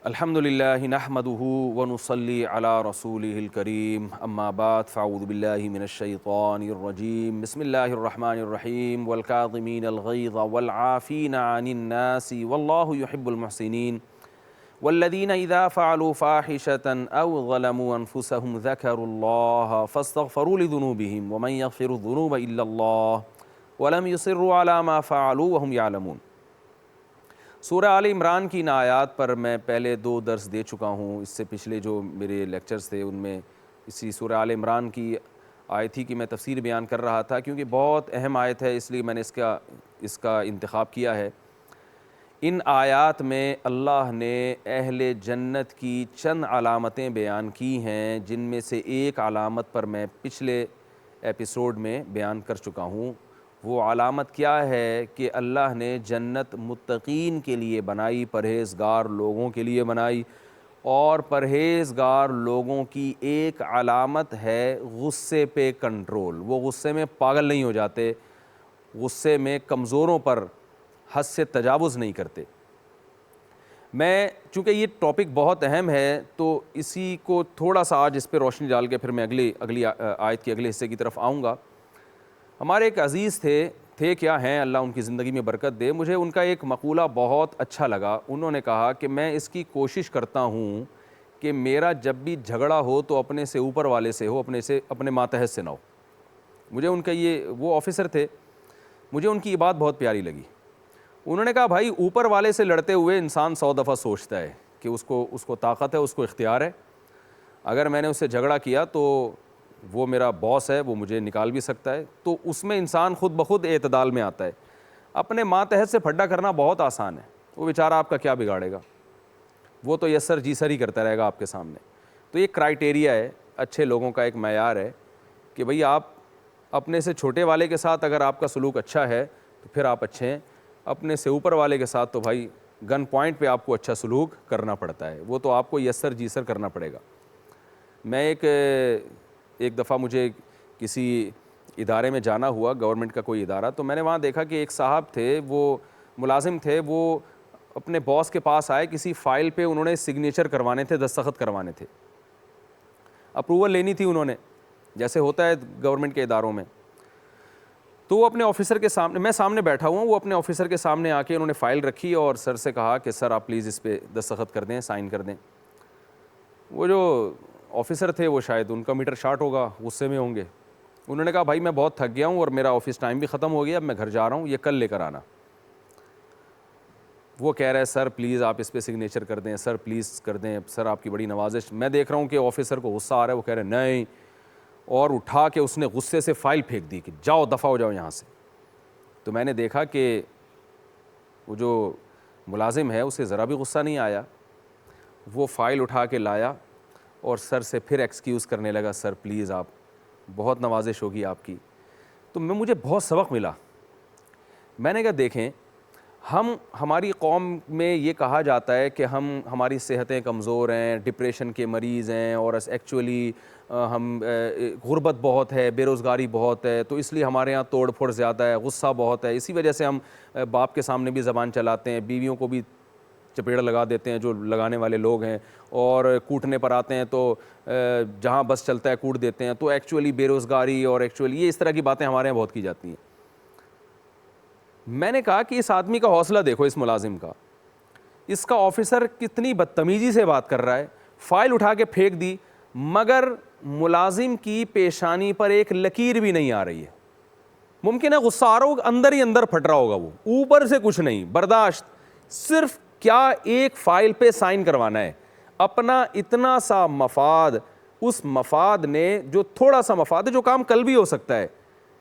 الحمد للہ نحمده ونصلی علی رسولہ الکریم اما بعد فاعوذ باللہ من الشیطان الرجیم بسم اللہ الرحمن الرحیم والکاظمین الغیظ والعافین عن الناس واللہ يحب المحسنین والذین اذا فعلوا فاحشة او ظلموا انفسهم ذکروا اللہ فاستغفروا لذنوبهم ومن یغفر الذنوب الا اللہ ولم یصروا علی ما فعلوا وهم یعلمون۔ سورہ آل عمران کی ان آیات پر میں پہلے 2 درس دے چکا ہوں۔ اس سے پچھلے جو میرے لیکچرز تھے ان میں اسی سورہ آل عمران کی آیت تھی کہ میں تفسیر بیان کر رہا تھا، کیونکہ بہت اہم آیت ہے اس لیے میں نے اس کا انتخاب کیا ہے۔ ان آیات میں اللہ نے اہل جنت کی چند علامتیں بیان کی ہیں، جن میں سے ایک علامت پر میں پچھلے ایپیسوڈ میں بیان کر چکا ہوں۔ وہ علامت کیا ہے کہ اللہ نے جنت متقین کے لیے بنائی، پرہیزگار لوگوں کے لیے بنائی، اور پرہیزگار لوگوں کی ایک علامت ہے غصے پہ کنٹرول۔ وہ غصے میں پاگل نہیں ہو جاتے، غصے میں کمزوروں پر حد سے تجاوز نہیں کرتے۔ میں چونکہ یہ ٹاپک بہت اہم ہے تو اسی کو تھوڑا سا آج اس پہ روشنی ڈال کے پھر میں اگلی آیت کے اگلے حصے کی طرف آؤں گا۔ ہمارے ایک عزیز تھے کیا ہیں، اللہ ان کی زندگی میں برکت دے، مجھے ان کا ایک مقولہ بہت اچھا لگا۔ انہوں نے کہا کہ میں اس کی کوشش کرتا ہوں کہ میرا جب بھی جھگڑا ہو تو اپنے سے اوپر والے سے ہو، اپنے ماتحت سے نہ ہو۔ مجھے ان کا وہ آفیسر تھے، مجھے ان کی یہ بات بہت پیاری لگی۔ انہوں نے کہا بھائی اوپر والے سے لڑتے ہوئے انسان 100 دفعہ سوچتا ہے کہ اس کو طاقت ہے، اس کو اختیار ہے، اگر میں نے اس سے جھگڑا کیا تو وہ میرا باس ہے، وہ مجھے نکال بھی سکتا ہے، تو اس میں انسان خود بخود اعتدال میں آتا ہے۔ اپنے ماتحت سے پھڈا کرنا بہت آسان ہے، وہ بیچارہ آپ کا کیا بگاڑے گا، وہ تو یس سر جی سر ہی کرتا رہے گا آپ کے سامنے۔ تو یہ کرائٹیریا ہے، اچھے لوگوں کا ایک معیار ہے کہ بھئی آپ اپنے سے چھوٹے والے کے ساتھ اگر آپ کا سلوک اچھا ہے تو پھر آپ اچھے ہیں، اپنے سے اوپر والے کے ساتھ تو بھائی گن پوائنٹ پہ آپ کو اچھا سلوک کرنا پڑتا ہے، وہ تو آپ کو یس سر جی سر کرنا پڑے گا۔ میں ایک دفعہ مجھے کسی ادارے میں جانا ہوا، گورنمنٹ کا کوئی ادارہ، تو میں نے وہاں دیکھا کہ ایک صاحب تھے، وہ ملازم تھے، وہ اپنے باس کے پاس آئے، کسی فائل پہ انہوں نے سگنیچر کروانے تھے، دستخط کروانے تھے، اپروول لینی تھی انہوں نے، جیسے ہوتا ہے گورنمنٹ کے اداروں میں۔ تو وہ اپنے آفیسر کے سامنے، میں سامنے بیٹھا ہوا ہوں، وہ اپنے آفیسر کے سامنے آ کے انہوں نے فائل رکھی اور سر سے کہا کہ سر آپ پلیز اس پہ دستخط کر دیں، سائن کر دیں۔ وہ جو آفیسر تھے وہ شاید ان کا میٹر شارٹ ہوگا، غصے میں ہوں گے۔ انہوں نے کہا بھائی میں بہت تھک گیا ہوں اور میرا آفس ٹائم بھی ختم ہو گیا، اب میں گھر جا رہا ہوں، یہ کل لے کر آنا۔ وہ کہہ رہے ہیں سر پلیز آپ اس پہ سگنیچر کر دیں، سر پلیز کر دیں، سر آپ کی بڑی نوازش۔ میں دیکھ رہا ہوں کہ آفیسر کو غصہ آ رہا ہے، وہ کہہ رہے ہیں نہیں، اور اٹھا کے اس نے غصے سے فائل پھینک دی کہ جاؤ دفعہ ہو جاؤ یہاں سے۔ تو میں نے دیکھا کہ وہ جو ملازم ہے اسے ذرا بھی غصہ نہیں آیا، وہ فائل اٹھا کے لایا اور سر سے پھر ایکسکیوز کرنے لگا، سر پلیز آپ، بہت نوازش ہوگی آپ کی۔ تو مجھے بہت سبق ملا۔ میں نے کہا دیکھیں، ہماری قوم میں یہ کہا جاتا ہے کہ ہماری صحتیں کمزور ہیں، ڈپریشن کے مریض ہیں، اور ایکچولی ہم غربت بہت ہے، بے روزگاری بہت ہے، تو اس لیے ہمارے ہاں توڑ پھوڑ زیادہ ہے، غصہ بہت ہے، اسی وجہ سے ہم باپ کے سامنے بھی زبان چلاتے ہیں، بیویوں کو بھی چپیڑ لگا دیتے ہیں جو لگانے والے لوگ ہیں، اور کوٹنے پر آتے ہیں تو جہاں بس چلتا ہے کوٹ دیتے ہیں۔ تو ایکچولی بے روزگاری اور ایکچولی یہ اس طرح کی باتیں ہمارے یہاں بہت کی جاتی ہیں۔ میں نے کہا کہ اس آدمی کا حوصلہ دیکھو، اس ملازم کا، اس کا آفیسر کتنی بدتمیزی سے بات کر رہا ہے، فائل اٹھا کے پھینک دی، مگر ملازم کی پیشانی پر ایک لکیر بھی نہیں آ رہی ہے۔ ممکن ہے غصہ آ رہا ہو، اندر ہی اندر پھٹ رہا ہوگا، وہ اوپر سے کچھ نہیں، برداشت، صرف کیا ایک فائل پہ سائن کروانا ہے، اپنا اتنا سا مفاد، اس مفاد نے جو تھوڑا سا مفاد ہے، جو کام کل بھی ہو سکتا ہے،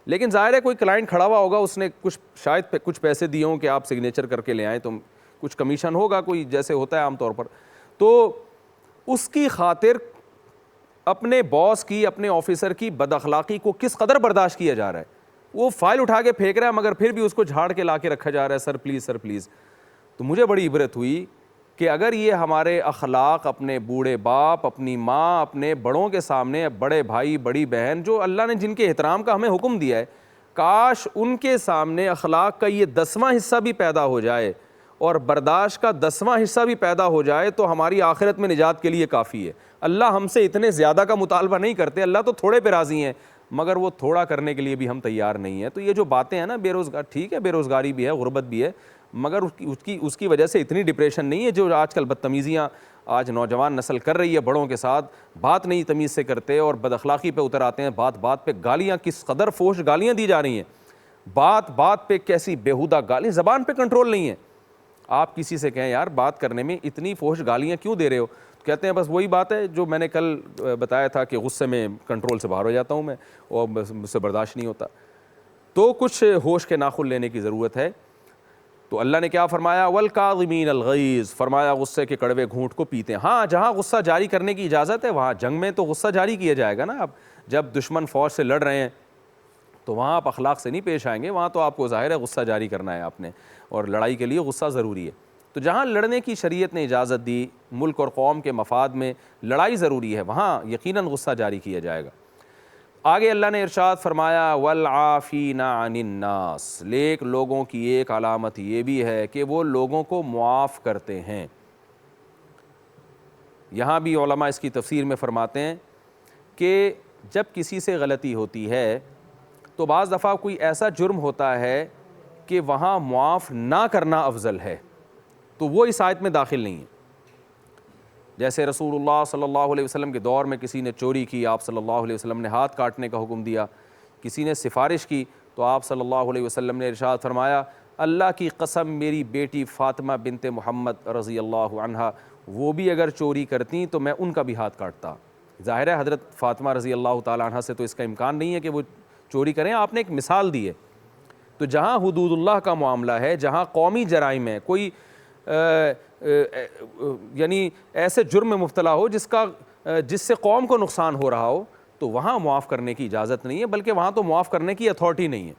لیکن ظاہر ہے کوئی کلائنٹ کھڑا ہوا ہوگا، اس نے شاید کچھ پیسے دیے ہوں کہ آپ سگنیچر کر کے لے آئیں، تو کچھ کمیشن ہوگا کوئی، جیسے ہوتا ہے عام طور پر، تو اس کی خاطر اپنے باس کی، اپنے آفیسر کی بد اخلاقی کو کس قدر برداشت کیا جا رہا ہے۔ وہ فائل اٹھا کے پھینک رہا ہے مگر پھر بھی اس کو جھاڑ کے لا کے رکھا جا رہا ہے، سر پلیز سر پلیز۔ تو مجھے بڑی عبرت ہوئی کہ اگر یہ ہمارے اخلاق اپنے بوڑھے باپ، اپنی ماں، اپنے بڑوں کے سامنے، بڑے بھائی بڑی بہن، جو اللہ نے جن کے احترام کا ہمیں حکم دیا ہے، کاش ان کے سامنے اخلاق کا یہ 10واں حصہ بھی پیدا ہو جائے اور برداشت کا 10واں حصہ بھی پیدا ہو جائے تو ہماری آخرت میں نجات کے لیے کافی ہے۔ اللہ ہم سے اتنے زیادہ کا مطالبہ نہیں کرتے، اللہ تو تھوڑے پہ راضی ہیں، مگر وہ تھوڑا کرنے کے لیے بھی ہم تیار نہیں ہیں۔ تو یہ جو باتیں ہیں نا، بے روزگار، ٹھیک ہے بے روزگاری بھی ہے، غربت بھی ہے، مگر اس کی وجہ سے اتنی ڈپریشن نہیں ہے جو آج کل بدتمیزیاں آج نوجوان نسل کر رہی ہے بڑوں کے ساتھ، بات نہیں تمیز سے کرتے اور بد اخلاقی پہ اتر آتے ہیں، بات بات پہ گالیاں، کس قدر فوش گالیاں دی جا رہی ہیں، بات بات پہ کیسی بیہودہ گالی، زبان پہ کنٹرول نہیں ہے۔ آپ کسی سے کہیں یار بات کرنے میں اتنی فوش گالیاں کیوں دے رہے ہو، کہتے ہیں بس وہی بات ہے جو میں نے کل بتایا تھا کہ غصے میں کنٹرول سے باہر ہو جاتا ہوں میں اور مجھ سے برداشت نہیں ہوتا۔ تو کچھ ہوش کے ناخن لینے کی ضرورت ہے۔ تو اللہ نے کیا فرمایا، والکاظمین الغیظ، فرمایا غصے کے کڑوے گھونٹ کو پیتے ہیں۔ ہاں جہاں غصہ جاری کرنے کی اجازت ہے وہاں جنگ میں تو غصہ جاری کیا جائے گا نا، اب جب دشمن فوج سے لڑ رہے ہیں تو وہاں آپ اخلاق سے نہیں پیش آئیں گے، وہاں تو آپ کو ظاہر ہے غصہ جاری کرنا ہے آپ نے، اور لڑائی کے لیے غصہ ضروری ہے۔ تو جہاں لڑنے کی شریعت نے اجازت دی، ملک اور قوم کے مفاد میں لڑائی ضروری ہے، وہاں یقیناً غصہ جاری کیا جائے گا۔ آگے اللہ نے ارشاد فرمایا والعافین عن الناس، لیکن لوگوں کی ایک علامت یہ بھی ہے کہ وہ لوگوں کو معاف کرتے ہیں۔ یہاں بھی علماء اس کی تفسیر میں فرماتے ہیں کہ جب کسی سے غلطی ہوتی ہے تو بعض دفعہ کوئی ایسا جرم ہوتا ہے کہ وہاں معاف نہ کرنا افضل ہے، تو وہ اس آیت میں داخل نہیں ہے۔ جیسے رسول اللہ صلی اللہ علیہ وسلم کے دور میں کسی نے چوری کی، آپ صلی اللہ علیہ وسلم نے ہاتھ کاٹنے کا حکم دیا، کسی نے سفارش کی تو آپ صلی اللہ علیہ وسلم نے ارشاد فرمایا اللہ کی قسم میری بیٹی فاطمہ بنت محمد رضی اللہ عنہا وہ بھی اگر چوری کرتی تو میں ان کا بھی ہاتھ کاٹتا۔ ظاہر ہے حضرت فاطمہ رضی اللہ تعالی عنہا سے تو اس کا امکان نہیں ہے کہ وہ چوری کریں، آپ نے ایک مثال دی ہے۔ تو جہاں حدود اللہ کا معاملہ ہے، جہاں قومی جرائم ہے، کوئی یعنی ایسے جرم میں مبتلا ہو جس سے قوم کو نقصان ہو رہا ہو، تو وہاں معاف کرنے کی اجازت نہیں ہے، بلکہ وہاں تو معاف کرنے کی اتھارٹی نہیں ہے۔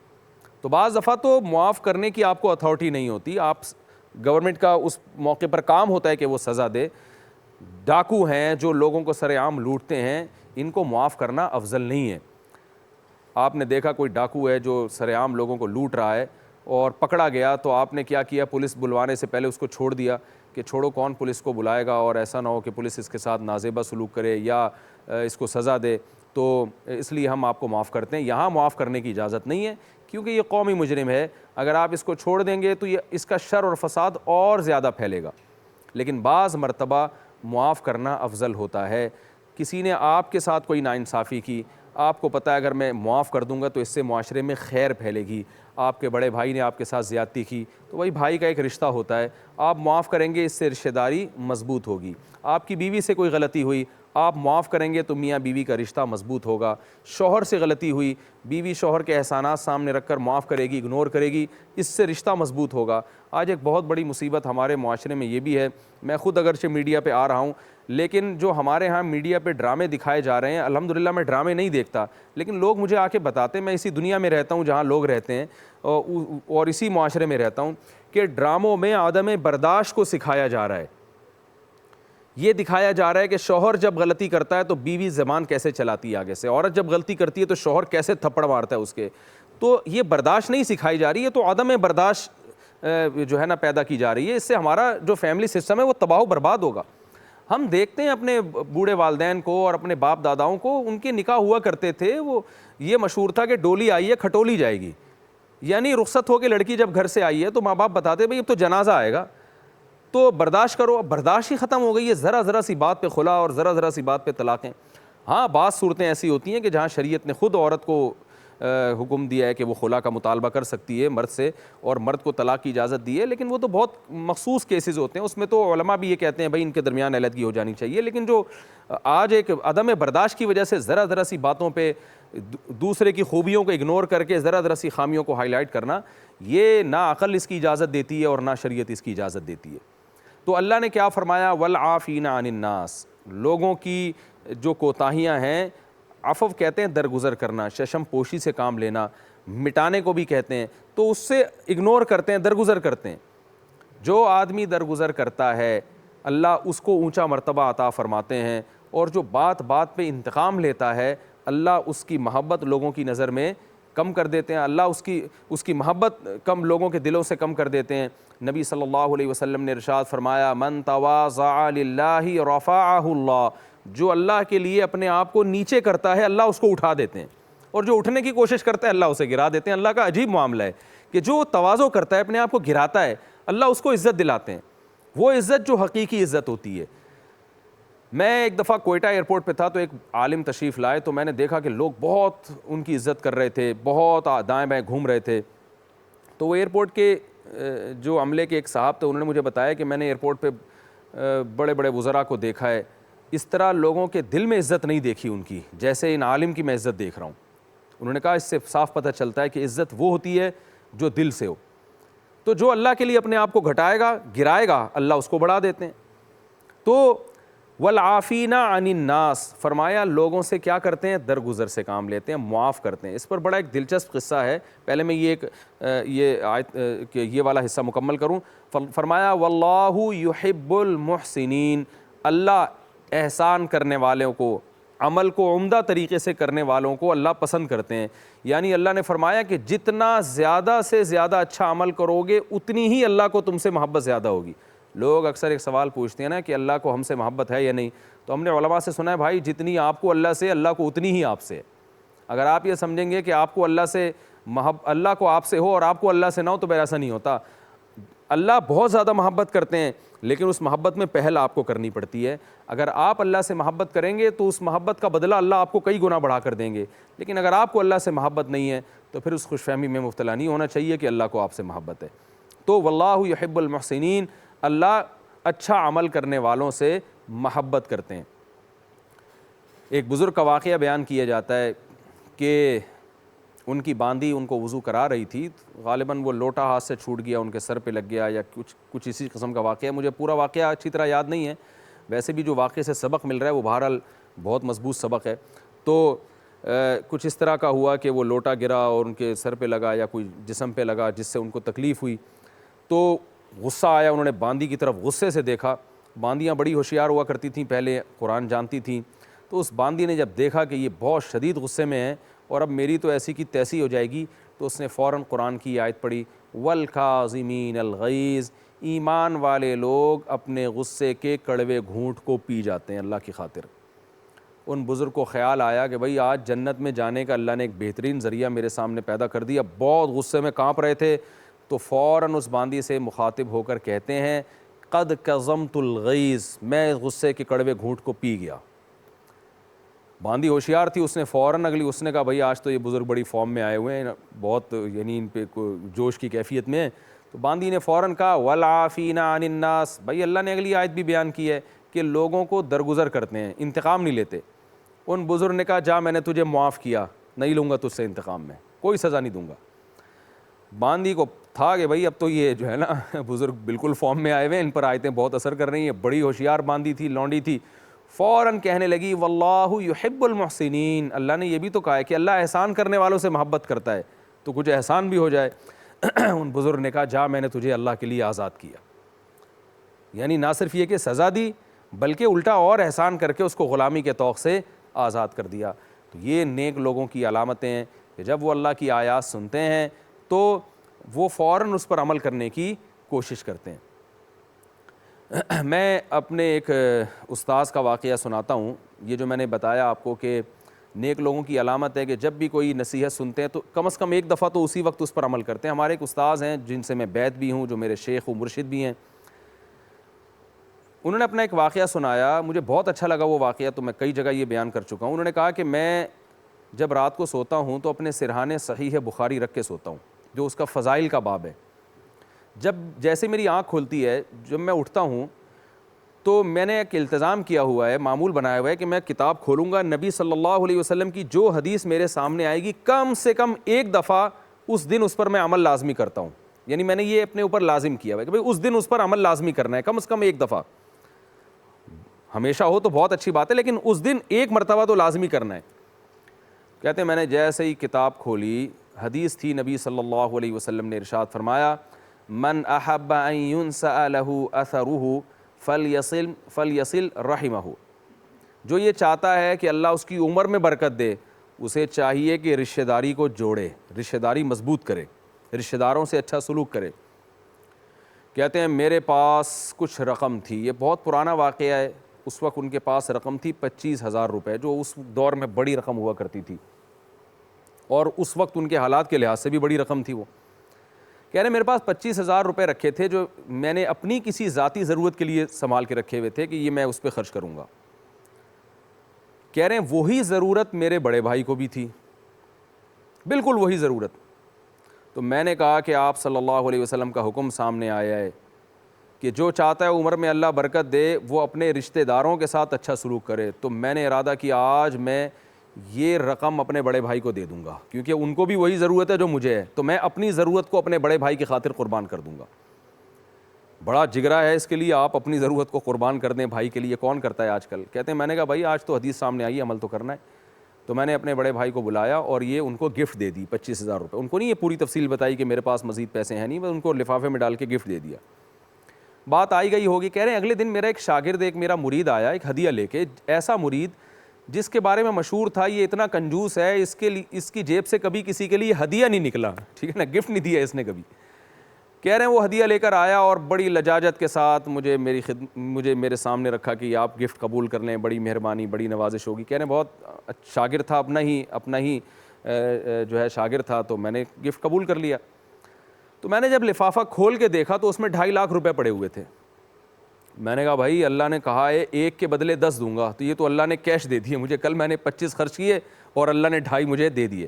تو بعض دفعہ تو معاف کرنے کی آپ کو اتھارٹی نہیں ہوتی، آپ گورنمنٹ کا اس موقع پر کام ہوتا ہے کہ وہ سزا دے۔ ڈاکو ہیں جو لوگوں کو سر عام لوٹتے ہیں، ان کو معاف کرنا افضل نہیں ہے۔ آپ نے دیکھا کوئی ڈاکو ہے جو سر عام لوگوں کو لوٹ رہا ہے اور پکڑا گیا تو آپ نے کیا کیا، پولیس بلوانے سے پہلے اس کو چھوڑ دیا کہ چھوڑو، کون پولیس کو بلائے گا، اور ایسا نہ ہو کہ پولیس اس کے ساتھ نازیبہ سلوک کرے یا اس کو سزا دے، تو اس لیے ہم آپ کو معاف کرتے ہیں۔ یہاں معاف کرنے کی اجازت نہیں ہے کیونکہ یہ قومی مجرم ہے، اگر آپ اس کو چھوڑ دیں گے تو یہ اس کا شر اور فساد اور زیادہ پھیلے گا۔ لیکن بعض مرتبہ معاف کرنا افضل ہوتا ہے۔ کسی نے آپ کے ساتھ کوئی ناانصافی کی، آپ کو پتہ ہے اگر میں معاف کر دوں گا تو اس سے معاشرے میں خیر پھیلے گی، آپ کے بڑے بھائی نے آپ کے ساتھ زیادتی کی تو وہی بھائی کا ایک رشتہ ہوتا ہے، آپ معاف کریں گے، اس سے رشتہ داری مضبوط ہوگی۔ آپ کی بیوی سے کوئی غلطی ہوئی، آپ معاف کریں گے تو میاں بیوی کا رشتہ مضبوط ہوگا۔ شوہر سے غلطی ہوئی، بیوی شوہر کے احسانات سامنے رکھ کر معاف کرے گی، اگنور کرے گی، اس سے رشتہ مضبوط ہوگا۔ آج ایک بہت بڑی مصیبت ہمارے معاشرے میں یہ بھی ہے، میں خود اگرچہ میڈیا پہ آ رہا ہوں لیکن جو ہمارے ہاں میڈیا پہ ڈرامے دکھائے جا رہے ہیں، الحمدللہ میں ڈرامے نہیں دیکھتا، لیکن لوگ مجھے آ کے بتاتے ہیں، میں اسی دنیا میں رہتا ہوں جہاں لوگ رہتے ہیں اور اسی معاشرے میں رہتا ہوں، کہ ڈراموں میں عدم برداشت کو سکھایا جا رہا ہے۔ یہ دکھایا جا رہا ہے کہ شوہر جب غلطی کرتا ہے تو بیوی زبان کیسے چلاتی ہے آگے سے، عورت جب غلطی کرتی ہے تو شوہر کیسے تھپڑ مارتا ہے اس کے۔ تو یہ برداشت نہیں سکھائی جا رہی ہے، تو عدم برداشت جو ہے نا پیدا کی جا رہی ہے، اس سے ہمارا جو فیملی سسٹم ہے وہ تباہ و برباد ہوگا۔ ہم دیکھتے ہیں اپنے بوڑھے والدین کو اور اپنے باپ داداؤں کو، ان کے نکاح ہوا کرتے تھے، وہ یہ مشہور تھا کہ ڈولی آئی ہے کھٹولی جائے گی، یعنی رخصت ہو کے لڑکی جب گھر سے آئی ہے تو ماں باپ بتاتے بھئی اب تو جنازہ آئے گا، تو برداشت کرو۔ اب برداشت ہی ختم ہو گئی ہے، ذرا ذرا سی بات پہ خلا اور ذرا ذرا سی بات پہ طلاقیں۔ ہاں بعض صورتیں ایسی ہوتی ہیں کہ جہاں شریعت نے خود عورت کو حکم دیا ہے کہ وہ خلا کا مطالبہ کر سکتی ہے مرد سے اور مرد کو طلاق کی اجازت دی ہے، لیکن وہ تو بہت مخصوص کیسز ہوتے ہیں، اس میں تو علماء بھی یہ کہتے ہیں بھائی ان کے درمیان علیحدگی ہو جانی چاہیے۔ لیکن جو آج ایک عدم برداشت کی وجہ سے ذرا ذرا سی باتوں پہ دوسرے کی خوبیوں کو اگنور کر کے ذرا ذرا سی خامیوں کو ہائی لائٹ کرنا، یہ نہ عقل اس کی اجازت دیتی ہے اور نہ شریعت اس کی اجازت دیتی ہے۔ تو اللہ نے کیا فرمایا، والعافین عن الناس، لوگوں کی جو کوتاہیاں ہیں، عفو کہتے ہیں درگزر کرنا، ششم پوشی سے کام لینا، مٹانے کو بھی کہتے ہیں، تو اس سے اگنور کرتے ہیں، درگزر کرتے ہیں۔ جو آدمی درگزر کرتا ہے اللہ اس کو اونچا مرتبہ عطا فرماتے ہیں، اور جو بات بات پہ انتقام لیتا ہے اللہ اس کی محبت لوگوں کی نظر میں کم کر دیتے ہیں، اللہ اس کی محبت کم لوگوں کے دلوں سے کم کر دیتے ہیں۔ نبی صلی اللہ علیہ وسلم نے ارشاد فرمایا من تواضع للہ رفعہ اللہ، جو اللہ کے لیے اپنے آپ کو نیچے کرتا ہے اللہ اس کو اٹھا دیتے ہیں، اور جو اٹھنے کی کوشش کرتا ہے اللہ اسے گرا دیتے ہیں۔ اللہ کا عجیب معاملہ ہے کہ جو تواضع کرتا ہے، اپنے آپ کو گراتا ہے، اللہ اس کو عزت دلاتے ہیں، وہ عزت جو حقیقی عزت ہوتی ہے۔ میں ایک دفعہ کوئٹہ ایئرپورٹ پہ تھا تو ایک عالم تشریف لائے، تو میں نے دیکھا کہ لوگ بہت ان کی عزت کر رہے تھے، بہت دائیں بائیں گھوم رہے تھے۔ تو وہ ایئرپورٹ کے جو عملے کے ایک صاحب تھے، انہوں نے مجھے بتایا کہ میں نے ایئرپورٹ پہ بڑے بڑے وزراء کو دیکھا ہے، اس طرح لوگوں کے دل میں عزت نہیں دیکھی ان کی جیسے ان عالم کی میں عزت دیکھ رہا ہوں۔ انہوں نے کہا اس سے صاف پتہ چلتا ہے کہ عزت وہ ہوتی ہے جو دل سے ہو۔ تو جو اللہ کے لیے اپنے آپ کو گھٹائے گا، گرائے گا، اللہ اس کو بڑھا دیتے ہیں۔ تو والعافین عن الناس، فرمایا لوگوں سے کیا کرتے ہیں؟ درگزر سے کام لیتے ہیں، معاف کرتے ہیں۔ اس پر بڑا ایک دلچسپ قصہ ہے، پہلے میں یہ آیت کہ یہ والا حصہ مکمل کروں۔ فرمایا واللہ یحب المحسنین، اللہ احسان کرنے والوں کو، عمل کو عمدہ طریقے سے کرنے والوں کو اللہ پسند کرتے ہیں۔ یعنی اللہ نے فرمایا کہ جتنا زیادہ سے زیادہ اچھا عمل کرو گے اتنی ہی اللہ کو تم سے محبت زیادہ ہوگی۔ لوگ اکثر ایک سوال پوچھتے ہیں نا کہ اللہ کو ہم سے محبت ہے یا نہیں، تو ہم نے علماء سے سنا ہے بھائی جتنی آپ کو اللہ سے، اللہ کو اتنی ہی آپ سے۔ اگر آپ یہ سمجھیں گے کہ آپ کو اللہ سے اللہ کو آپ سے ہو اور آپ کو اللہ سے نہ ہو تو ایسا نہیں ہوتا۔ اللہ بہت زیادہ محبت کرتے ہیں، لیکن اس محبت میں پہل آپ کو کرنی پڑتی ہے۔ اگر آپ اللہ سے محبت کریں گے تو اس محبت کا بدلہ اللہ آپ کو کئی گنا بڑھا کر دیں گے، لیکن اگر آپ کو اللہ سے محبت نہیں ہے تو پھر اس خوش فہمی میں مبتلا نہیں ہونا چاہیے کہ اللہ کو آپ سے محبت ہے۔ تو واللہ یحب المحسنین، اللہ اچھا عمل کرنے والوں سے محبت کرتے ہیں۔ ایک بزرگ کا واقعہ بیان کیا جاتا ہے کہ ان کی باندی ان کو وضو کرا رہی تھی، غالباً وہ لوٹا ہاتھ سے چھوٹ گیا، ان کے سر پہ لگ گیا یا کچھ اسی قسم کا واقعہ، مجھے پورا واقعہ اچھی طرح یاد نہیں ہے، ویسے بھی جو واقعے سے سبق مل رہا ہے وہ بہرحال بہت مضبوط سبق ہے۔ تو کچھ اس طرح کا ہوا کہ وہ لوٹا گرا اور ان کے سر پہ لگا یا کوئی جسم پہ لگا جس سے ان کو تکلیف ہوئی، تو غصہ آیا، انہوں نے باندی کی طرف غصے سے دیکھا۔ باندیاں بڑی ہوشیار ہوا کرتی تھیں، پہلے قرآن جانتی تھیں، تو اس باندی نے جب دیکھا کہ یہ بہت شدید غصے میں ہے اور اب میری تو ایسی کی تیسی ہو جائے گی، تو اس نے فوراً قرآن کی آیت پڑھی والکاظمین الغیظ، ایمان والے لوگ اپنے غصے کے کڑوے گھونٹ کو پی جاتے ہیں اللہ کی خاطر۔ ان بزرگ کو خیال آیا کہ بھئی آج جنت میں جانے کا اللہ نے ایک بہترین ذریعہ میرے سامنے پیدا کر دیا، بہت غصے میں کانپ رہے تھے، تو فوراً اس باندی سے مخاطب ہو کر کہتے ہیں قد کظمت الغیظ، میں غصے کے کڑوے گھونٹ کو پی گیا۔ باندی ہوشیار تھی، اس نے فوراً اس نے کہا بھئی آج تو یہ بزرگ بڑی فارم میں آئے ہوئے ہیں، بہت یعنی ان پہ جوش کی کیفیت میں ہیں، تو باندی نے فوراً کہا والعافین عن الناس، بھئی اللہ نے اگلی آیت بھی بیان کی ہے کہ لوگوں کو درگزر کرتے ہیں، انتقام نہیں لیتے۔ ان بزرگ نے کہا جا میں نے تجھے معاف کیا، نہیں لوں گا تجھ سے انتقام، میں کوئی سزا نہیں دوں گا۔ باندی کو تھا کہ بھئی اب تو یہ جو ہے نا بزرگ بالکل فارم میں آئے ہوئے ہیں، ان پر آیتیں بہت اثر کر رہی ہیں، بڑی ہوشیار باندی تھی، لونڈی تھی، فوراً کہنے لگی واللہ یحب المحسنین، اللہ نے یہ بھی تو کہا ہے کہ اللہ احسان کرنے والوں سے محبت کرتا ہے، تو کچھ احسان بھی ہو جائے۔ ان بزرگ نے کہا جا میں نے تجھے اللہ کے لیے آزاد کیا، یعنی نہ صرف یہ کہ سزا دی بلکہ الٹا اور احسان کر کے اس کو غلامی کے طوق سے آزاد کر دیا۔ تو یہ نیک لوگوں کی علامتیں ہیں کہ جب وہ اللہ کی آیات سنتے ہیں تو وہ فوراً اس پر عمل کرنے کی کوشش کرتے ہیں۔ میں اپنے ایک استاذ کا واقعہ سناتا ہوں، یہ جو میں نے بتایا آپ کو کہ نیک لوگوں کی علامت ہے کہ جب بھی کوئی نصیحت سنتے ہیں تو کم از کم ایک دفعہ تو اسی وقت اس پر عمل کرتے ہیں۔ ہمارے ایک استاذ ہیں جن سے میں بیعت بھی ہوں، جو میرے شیخ و مرشد بھی ہیں، انہوں نے اپنا ایک واقعہ سنایا، مجھے بہت اچھا لگا وہ واقعہ، تو میں کئی جگہ یہ بیان کر چکا ہوں۔ انہوں نے کہا کہ میں جب رات کو سوتا ہوں تو اپنے سرہانے صحیح بخاری رکھ کے سوتا ہوں، جو اس کا فضائل کا باب ہے۔ جب جیسے میری آنکھ کھلتی ہے، جب میں اٹھتا ہوں تو میں نے ایک التزام کیا ہوا ہے، معمول بنایا ہوا ہے کہ میں کتاب کھولوں گا، نبی صلی اللہ علیہ وسلم کی جو حدیث میرے سامنے آئے گی کم سے کم ایک دفعہ اس دن اس پر میں عمل لازمی کرتا ہوں۔ یعنی میں نے یہ اپنے اوپر لازم کیا ہوا ہے کہ بھئی اس دن اس پر عمل لازمی کرنا ہے، کم از کم ایک دفعہ، ہمیشہ ہو تو بہت اچھی بات ہے لیکن اس دن ایک مرتبہ تو لازمی کرنا ہے۔ کہتے ہیں میں نے جیسے ہی کتاب کھولی، حدیث تھی، نبی صلی اللہ علیہ وسلم نے ارشاد فرمایا من احب ان ينسأ له اثره فلیصل رحمہ، جو یہ چاہتا ہے کہ اللہ اس کی عمر میں برکت دے اسے چاہیے کہ رشتہ داری کو جوڑے، رشتہ داری مضبوط کرے، رشتہ داروں سے اچھا سلوک کرے۔ کہتے ہیں میرے پاس کچھ رقم تھی، یہ بہت پرانا واقعہ ہے، اس وقت ان کے پاس رقم تھی 25,000 روپے، جو اس دور میں بڑی رقم ہوا کرتی تھی، اور اس وقت ان کے حالات کے لحاظ سے بھی بڑی رقم تھی۔ وہ کہہ رہے ہیں میرے پاس 25,000 روپے رکھے تھے جو میں نے اپنی کسی ذاتی ضرورت کے لیے سنبھال کے رکھے ہوئے تھے کہ یہ میں اس پہ خرچ کروں گا۔ کہہ رہے ہیں وہی ضرورت میرے بڑے بھائی کو بھی تھی، بالکل وہی ضرورت۔ تو میں نے کہا کہ آپ صلی اللہ علیہ وسلم کا حکم سامنے آیا ہے کہ جو چاہتا ہے عمر میں اللہ برکت دے وہ اپنے رشتہ داروں کے ساتھ اچھا سلوک کرے۔ تو میں نے ارادہ کیا آج میں یہ رقم اپنے بڑے بھائی کو دے دوں گا، کیونکہ ان کو بھی وہی ضرورت ہے جو مجھے ہے، تو میں اپنی ضرورت کو اپنے بڑے بھائی کی خاطر قربان کر دوں گا۔ بڑا جگرا ہے اس کے لیے، آپ اپنی ضرورت کو قربان کر دیں بھائی کے لیے، کون کرتا ہے آج کل؟ کہتے ہیں میں نے کہا بھائی آج تو حدیث سامنے آئی، عمل تو کرنا ہے۔ تو میں نے اپنے بڑے بھائی کو بلایا اور یہ ان کو گفٹ دے دی 25,000 روپے۔ ان کو نہیں یہ پوری تفصیل بتائی کہ میرے پاس مزید پیسے ہیں نہیں، بس ان کو لفافے میں ڈال کے گفٹ دے دیا۔ بات آئی گئی ہوگی، کہہ رہے ہیں اگلے دن میرا ایک شاگرد، ایک میرا مرید آیا ایک ہدیہ لے کے، ایسا مرید جس کے بارے میں مشہور تھا یہ اتنا کنجوس ہے، اس کی جیب سے کبھی کسی کے لیے ہدیہ نہیں نکلا، ٹھیک ہے نا، گفٹ نہیں دیا اس نے کبھی۔ کہہ رہے ہیں وہ ہدیہ لے کر آیا اور بڑی لجاجت کے ساتھ مجھے میرے سامنے رکھا کہ آپ گفٹ قبول کر لیں، بڑی مہربانی، بڑی نوازش ہوگی۔ کہہ رہے ہیں بہت شاگرد تھا، اپنا ہی جو ہے شاگرد تھا، تو میں نے گفٹ قبول کر لیا۔ تو میں نے جب لفافہ کھول کے دیکھا تو اس میں 2.5 لاکھ روپے پڑے ہوئے تھے۔ میں نے کہا بھائی اللہ نے کہا ہے 1 کے بدلے 10 دوں گا، تو یہ تو اللہ نے کیش دے دیے مجھے، کل میں نے 25 خرچ کیے اور اللہ نے 2.5 مجھے دے دیے۔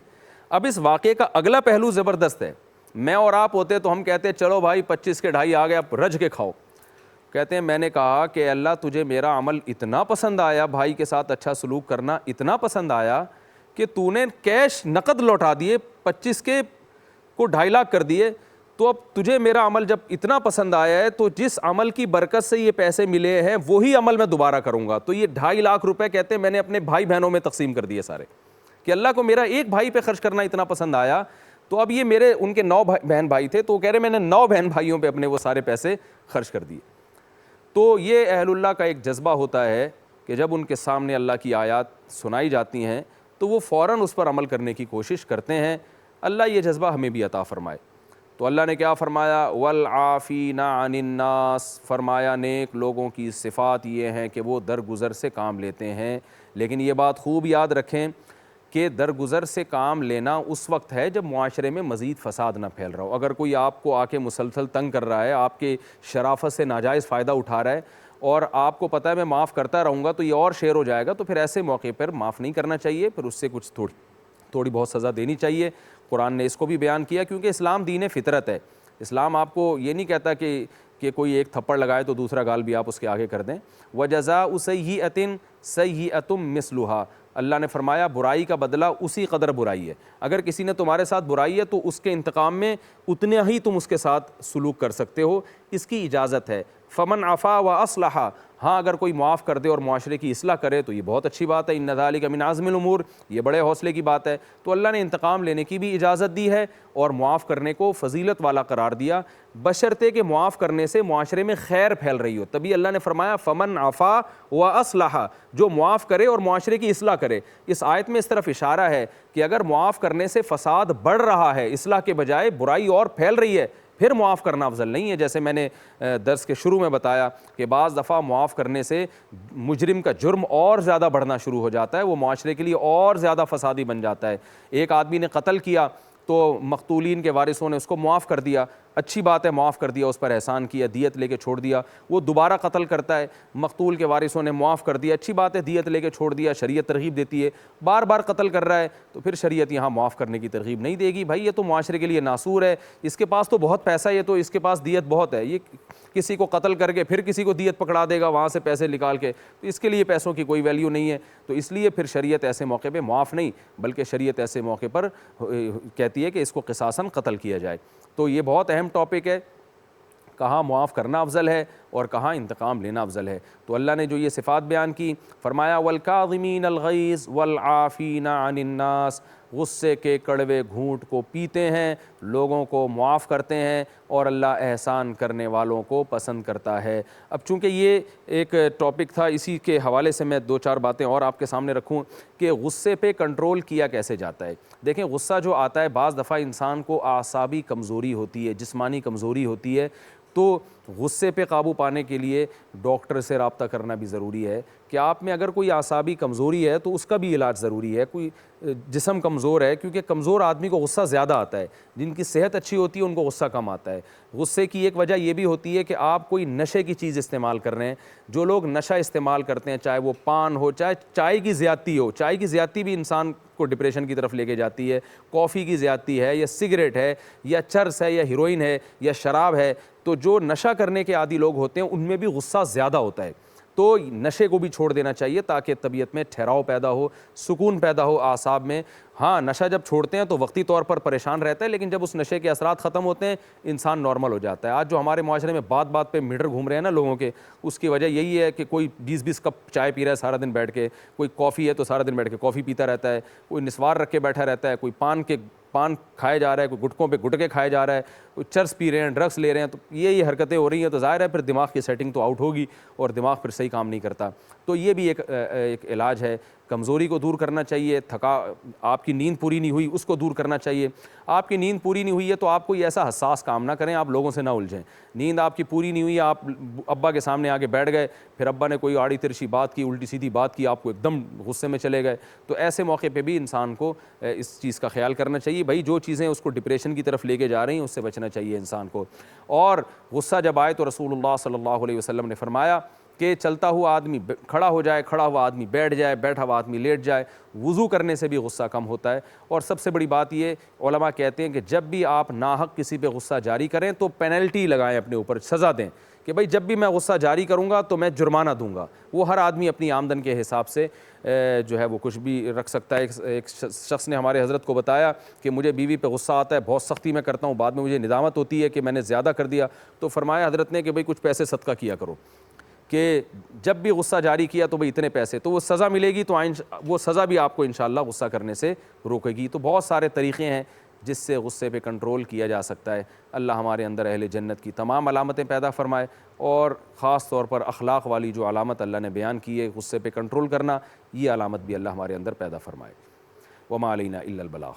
اب اس واقعے کا اگلا پہلو زبردست ہے، میں اور آپ ہوتے تو ہم کہتے چلو بھائی 25 کے 2.5 آ گیا، اب رج کے کھاؤ۔ کہتے ہیں میں نے کہا کہ اللہ تجھے میرا عمل اتنا پسند آیا، بھائی کے ساتھ اچھا سلوک کرنا اتنا پسند آیا کہ تو نے کیش نقد لوٹا دیے، 25 کے کو 2.5 لاکھ کر دیے، تو اب تجھے میرا عمل جب اتنا پسند آیا ہے تو جس عمل کی برکت سے یہ پیسے ملے ہیں وہی عمل میں دوبارہ کروں گا۔ تو یہ 2.5 لاکھ روپے کہتے ہیں میں نے اپنے بھائی بہنوں میں تقسیم کر دیے سارے، کہ اللہ کو میرا ایک بھائی پہ خرچ کرنا اتنا پسند آیا، تو اب یہ میرے ان کے 9 بہن بھائی تھے، تو کہہ رہے میں نے 9 بہن بھائیوں پہ اپنے وہ سارے پیسے خرچ کر دیے۔ تو یہ اہل اللہ کا ایک جذبہ ہوتا ہے کہ جب ان کے سامنے اللہ کی آیات سنائی جاتی ہیں تو وہ فوراً اس پر عمل کرنے کی کوشش کرتے ہیں۔ اللہ یہ جذبہ ہمیں بھی عطا فرمائے۔ تو اللہ نے کیا فرمایا؟ والعافین عن الناس، فرمایا نیک لوگوں کی صفات یہ ہیں کہ وہ درگزر سے کام لیتے ہیں۔ لیکن یہ بات خوب یاد رکھیں کہ درگزر سے کام لینا اس وقت ہے جب معاشرے میں مزید فساد نہ پھیل رہا ہو۔ اگر کوئی آپ کو آ کے مسلسل تنگ کر رہا ہے، آپ کے شرافت سے ناجائز فائدہ اٹھا رہا ہے، اور آپ کو پتہ ہے میں معاف کرتا رہوں گا تو یہ اور شیر ہو جائے گا، تو پھر ایسے موقع پر معاف نہیں کرنا چاہیے، پھر اس سے کچھ تھوڑی بہت سزا دینی چاہیے۔ قرآن نے اس کو بھی بیان کیا، کیونکہ اسلام دین فطرت ہے۔ اسلام آپ کو یہ نہیں کہتا کہ کوئی ایک تھپڑ لگائے تو دوسرا گال بھی آپ اس کے آگے کر دیں۔ وَجَزَاءُ سَیِّئَةٍ سَیِّئَةٌ مِثْلُهَا، اللہ نے فرمایا برائی کا بدلہ اسی قدر برائی ہے۔ اگر کسی نے تمہارے ساتھ برائی ہے تو اس کے انتقام میں اتنے ہی تم اس کے ساتھ سلوک کر سکتے ہو، اس کی اجازت ہے۔ فمن عفا واصلح، ہاں اگر کوئی معاف کر دے اور معاشرے کی اصلاح کرے تو یہ بہت اچھی بات ہے۔ ان ذلک من عزم الامور، یہ بڑے حوصلے کی بات ہے۔ تو اللہ نے انتقام لینے کی بھی اجازت دی ہے اور معاف کرنے کو فضیلت والا قرار دیا، بشرطے کہ معاف کرنے سے معاشرے میں خیر پھیل رہی ہو۔ تبھی اللہ نے فرمایا فمن عفا واصلح، جو معاف کرے اور معاشرے کی اصلاح کرے۔ اس آیت میں اس طرف اشارہ ہے کہ اگر معاف کرنے سے فساد بڑھ رہا ہے، اصلاح کے بجائے برائی اور پھیل رہی ہے، پھر معاف کرنا افضل نہیں ہے۔ جیسے میں نے درس کے شروع میں بتایا کہ بعض دفعہ معاف کرنے سے مجرم کا جرم اور زیادہ بڑھنا شروع ہو جاتا ہے، وہ معاشرے کے لیے اور زیادہ فسادی بن جاتا ہے۔ ایک آدمی نے قتل کیا تو مقتولین کے وارثوں نے اس کو معاف کر دیا، اچھی بات ہے، معاف کر دیا، اس پر احسان کیا، دیت لے کے چھوڑ دیا۔ وہ دوبارہ قتل کرتا ہے، مقتول کے وارثوں نے معاف کر دیا، اچھی بات ہے، دیت لے کے چھوڑ دیا، شریعت ترغیب دیتی ہے۔ بار بار قتل کر رہا ہے تو پھر شریعت یہاں معاف کرنے کی ترغیب نہیں دے گی، بھائی یہ تو معاشرے کے لیے ناسور ہے، اس کے پاس تو بہت پیسہ ہے، یہ تو اس کے پاس دیت بہت ہے، یہ کسی کو قتل کر کے پھر کسی کو دیت پکڑا دے گا وہاں سے پیسے نکال کے، تو اس کے لیے پیسوں کی کوئی ویلیو نہیں ہے۔ تو اس لیے پھر شریعت ایسے موقع پہ معاف نہیں، بلکہ شریعت ایسے موقع پر کہتی ہے کہ اس کو قصاصاً قتل کیا جائے۔ تو یہ بہت اہم ٹاپک ہے، کہاں معاف کرنا افضل ہے اور کہاں انتقام لینا افضل ہے۔ تو اللہ نے جو یہ صفات بیان کی، فرمایا والکاظمین الغیظ والعافین عن الناس، غصے کے کڑوے گھونٹ کو پیتے ہیں، لوگوں کو معاف کرتے ہیں، اور اللہ احسان کرنے والوں کو پسند کرتا ہے۔ اب چونکہ یہ ایک ٹاپک تھا، اسی کے حوالے سے میں دو چار باتیں اور آپ کے سامنے رکھوں کہ غصے پہ کنٹرول کیا کیسے جاتا ہے۔ دیکھیں غصہ جو آتا ہے، بعض دفعہ انسان کو اعصابی کمزوری ہوتی ہے، جسمانی کمزوری ہوتی ہے، تو غصے پہ قابو پانے کے لیے ڈاکٹر سے رابطہ کرنا بھی ضروری ہے کہ آپ میں اگر کوئی اعصابی کمزوری ہے تو اس کا بھی علاج ضروری ہے۔ کوئی جسم کمزور ہے، کیونکہ کمزور آدمی کو غصہ زیادہ آتا ہے، جن کی صحت اچھی ہوتی ہے ان کو غصہ کم آتا ہے۔ غصے کی ایک وجہ یہ بھی ہوتی ہے کہ آپ کوئی نشے کی چیز استعمال کر رہے ہیں۔ جو لوگ نشہ استعمال کرتے ہیں، چاہے وہ پان ہو، چاہے چائے کی زیادتی ہو، چائے کی زیادتی بھی انسان کو ڈپریشن کی طرف لے کے جاتی ہے، کافی کی زیادتی ہے، یا سگریٹ ہے، یا چرس ہے، یا ہیروئن ہے، یا شراب ہے، تو جو نشہ کرنے کے عادی لوگ ہوتے ہیں ان میں بھی غصہ زیادہ ہوتا ہے۔ تو نشے کو بھی چھوڑ دینا چاہیے تاکہ طبیعت میں ٹھہراؤ پیدا ہو، سکون پیدا ہو اعصاب میں۔ ہاں نشہ جب چھوڑتے ہیں تو وقتی طور پر پریشان رہتا ہے، لیکن جب اس نشے کے اثرات ختم ہوتے ہیں انسان نارمل ہو جاتا ہے۔ آج جو ہمارے معاشرے میں بات بات پہ میٹر گھوم رہے ہیں نا لوگوں کے، اس کی وجہ یہی ہے کہ کوئی 20 کپ چائے پی رہا ہے سارا دن بیٹھ کے، کوئی کافی ہے تو سارا دن بیٹھ کے کافی پیتا رہتا ہے، کوئی نسوار رکھ کے بیٹھا رہتا ہے، کوئی پان کھائے جا رہا ہے، کوئی گٹکوں پہ گٹکے کھائے جا رہا ہے، کوئی چرس پی رہے ہیں، ڈرگس لے رہے ہیں، تو یہ حرکتیں ہو رہی ہیں، تو ظاہر ہے پھر دماغ کی سیٹنگ تو آؤٹ ہوگی اور دماغ پھر صحیح کام نہیں کرتا۔ تو یہ بھی ایک علاج ہے۔ کمزوری کو دور کرنا چاہیے، آپ کی نیند پوری نہیں ہوئی اس کو دور کرنا چاہیے۔ آپ کی نیند پوری نہیں ہوئی ہے تو آپ کوئی ایسا حساس کام نہ کریں، آپ لوگوں سے نہ الجھیں۔ نیند آپ کی پوری نہیں ہوئی، آپ ابا کے سامنے آ کے بیٹھ گئے، پھر ابا نے کوئی آڑی ترچی بات کی، الٹی سیدھی بات کی، آپ کو ایک دم غصے میں چلے گئے، تو ایسے موقع پہ بھی انسان کو اس چیز کا خیال کرنا چاہیے۔ بھائی جو چیزیں اس کو ڈپریشن کی طرف لے کے جا رہی ہیں اس سے بچنا چاہیے انسان کو۔ اور غصہ جب آئے تو رسول اللہ صلی اللہ علیہ وسلم نے فرمایا کہ چلتا ہوا آدمی کھڑا ہو جائے، کھڑا ہوا آدمی بیٹھ جائے، بیٹھا ہوا آدمی لیٹ جائے، وضو کرنے سے بھی غصہ کم ہوتا ہے۔ اور سب سے بڑی بات یہ علماء کہتے ہیں کہ جب بھی آپ ناحق کسی پہ غصہ جاری کریں تو پینلٹی لگائیں، اپنے اوپر سزا دیں کہ بھائی جب بھی میں غصہ جاری کروں گا تو میں جرمانہ دوں گا۔ وہ ہر آدمی اپنی آمدن کے حساب سے جو ہے وہ کچھ بھی رکھ سکتا ہے۔ ایک شخص نے ہمارے حضرت کو بتایا کہ مجھے بیوی پہ غصہ آتا ہے، بہت سختی میں کرتا ہوں، بعد میں مجھے ندامت ہوتی ہے کہ میں نے زیادہ کر دیا، تو فرمایا حضرت نے کہ بھائی کچھ پیسے صدقہ کیا کرو، کہ جب بھی غصہ جاری کیا تو بھئی اتنے پیسے، تو وہ سزا ملے گی، تو وہ سزا بھی آپ کو انشاءاللہ غصہ کرنے سے روکے گی۔ تو بہت سارے طریقے ہیں جس سے غصے پہ کنٹرول کیا جا سکتا ہے۔ اللہ ہمارے اندر اہل جنت کی تمام علامتیں پیدا فرمائے، اور خاص طور پر اخلاق والی جو علامت اللہ نے بیان کی ہے غصے پہ کنٹرول کرنا، یہ علامت بھی اللہ ہمارے اندر پیدا فرمائے۔ وما علینا الا البلاغ۔